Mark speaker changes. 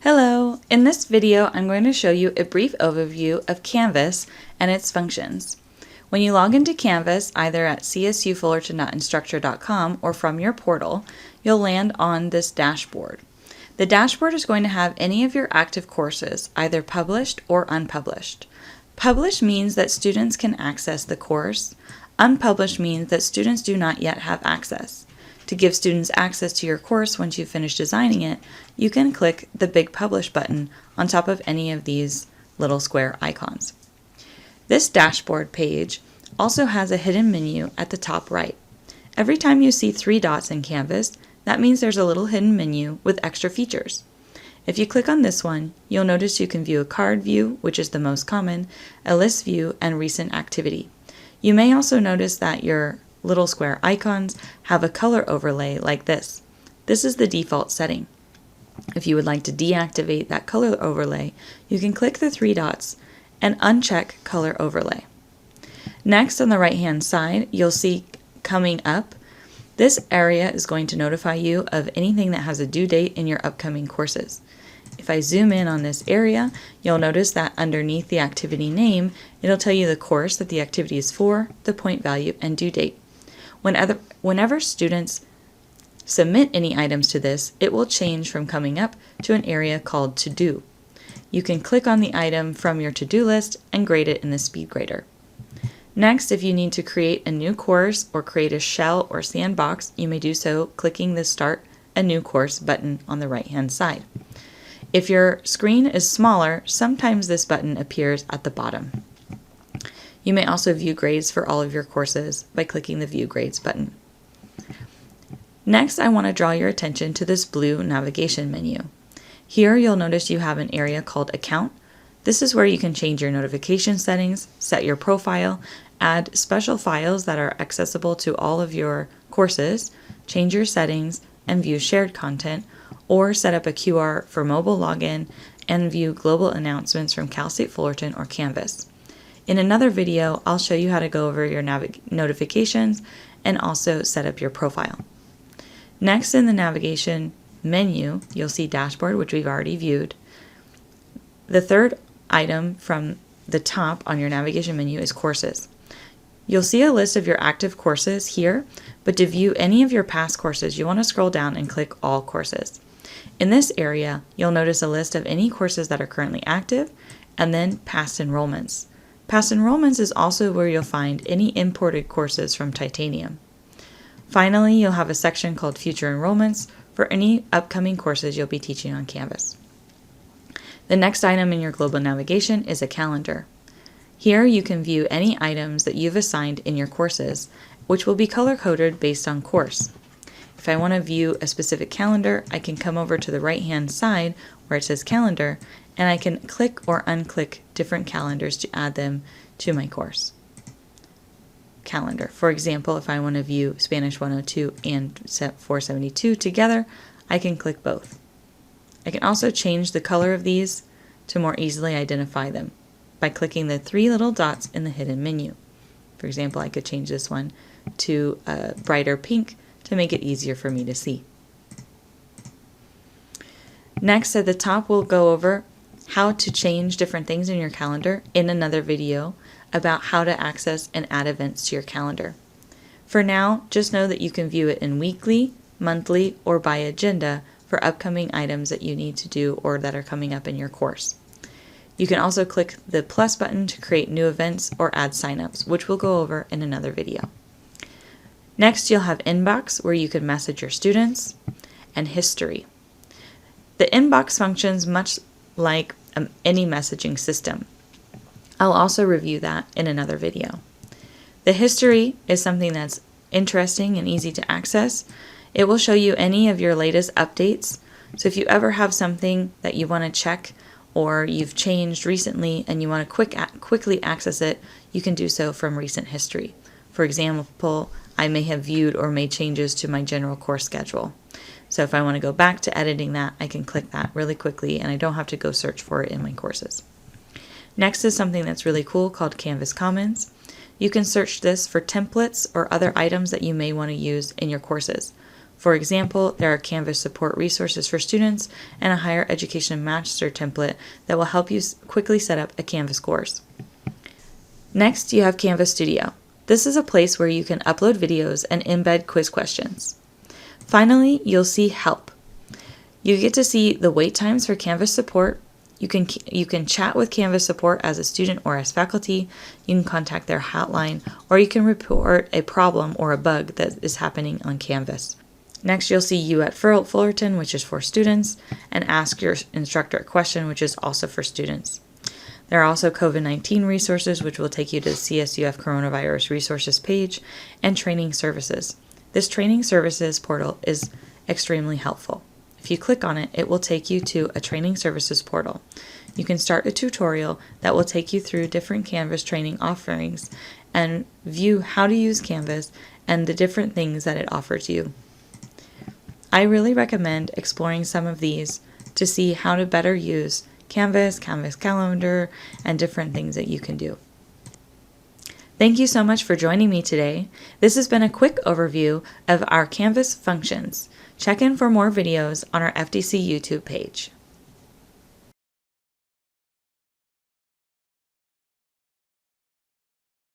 Speaker 1: Hello! In this video, I'm going to show you a brief overview of Canvas and its functions. When you log into Canvas, either at csufullerton.instructure.com or from your portal, you'll land on this dashboard. The dashboard is going to have any of your active courses, either published or unpublished. Published means that students can access the course. Unpublished means that students do not yet have access. To give students access to your course once you've finished designing it, you can click the big Publish button on top of any of these little square icons. This dashboard page also has a hidden menu at the top right. Every time you see 3 dots in Canvas, that means there's a little hidden menu with extra features. If you click on this one, you'll notice you can view a card view, which is the most common, a list view, and recent activity. You may also notice that your little square icons have a color overlay like this. This is the default setting. If you would like to deactivate that color overlay, you can click the 3 dots and uncheck color overlay. Next, on the right hand side, you'll see coming up. This area is going to notify you of anything that has a due date in your upcoming courses. If I zoom in on this area, you'll notice that underneath the activity name, it'll tell you the course that the activity is for, the point value, and due date. Whenever students submit any items to this, it will change from coming up to an area called To Do. You can click on the item from your to-do list and grade it in the speed grader. Next, if you need to create a new course or create a shell or sandbox, you may do so clicking the Start a New Course button on the right-hand side. If your screen is smaller, sometimes this button appears at the bottom. You may also view grades for all of your courses by clicking the View Grades button. Next, I want to draw your attention to this blue navigation menu. Here you'll notice you have an area called Account. This is where you can change your notification settings, set your profile, add special files that are accessible to all of your courses, change your settings, and view shared content, or set up a QR for mobile login and view global announcements from Cal State Fullerton or Canvas. In another video, I'll show you how to go over your notifications and also set up your profile. Next, in the navigation menu, you'll see Dashboard, which we've already viewed. The third item from the top on your navigation menu is Courses. You'll see a list of your active courses here, but to view any of your past courses, you want to scroll down and click All Courses. In this area, you'll notice a list of any courses that are currently active, and then Past Enrollments. Past Enrollments is also where you'll find any imported courses from Titanium. Finally, you'll have a section called Future Enrollments for any upcoming courses you'll be teaching on Canvas. The next item in your global navigation is a calendar. Here you can view any items that you've assigned in your courses, which will be color-coded based on course. If I want to view a specific calendar, I can come over to the right-hand side where it says Calendar, and I can click or unclick different calendars to add them to my course calendar. For example, if I want to view Spanish 102 and 472 together, I can click both. I can also change the color of these to more easily identify them by clicking the 3 little dots in the hidden menu. For example, I could change this one to a brighter pink to make it easier for me to see. Next, at the top, we'll go over how to change different things in your calendar in another video about how to access and add events to your calendar. For now, just know that you can view it in weekly, monthly, or by agenda for upcoming items that you need to do or that are coming up in your course. You can also click the plus button to create new events or add signups, which we'll go over in another video. Next, you'll have Inbox, where you can message your students, and History. The inbox functions much like any messaging system. I'll also review that in another video. The history is something that's interesting and easy to access. It will show you any of your latest updates. So if you ever have something that you want to check or you've changed recently and you want to quickly access it, you can do so from recent history. For example, I may have viewed or made changes to my general course schedule. So if I want to go back to editing that, I can click that really quickly and I don't have to go search for it in my courses. Next is something that's really cool called Canvas Commons. You can search this for templates or other items that you may want to use in your courses. For example, there are Canvas support resources for students and a higher education master template that will help you quickly set up a Canvas course. Next, you have Canvas Studio. This is a place where you can upload videos and embed quiz questions. Finally, you'll see Help. You get to see the wait times for Canvas support. You can chat with Canvas support as a student or as faculty. You can contact their hotline, or you can report a problem or a bug that is happening on Canvas. Next, you'll see You at Fullerton, which is for students, and Ask Your Instructor a Question, which is also for students. There are also COVID-19 resources, which will take you to the CSUF Coronavirus Resources page, and Training Services. This Training Services portal is extremely helpful. If you click on it, it will take you to a Training Services portal. You can start a tutorial that will take you through different Canvas training offerings and view how to use Canvas and the different things that it offers you. I really recommend exploring some of these to see how to better use Canvas, Canvas Calendar, and different things that you can do. Thank you so much for joining me today. This has been a quick overview of our Canvas functions. Check in for more videos on our FDC YouTube page.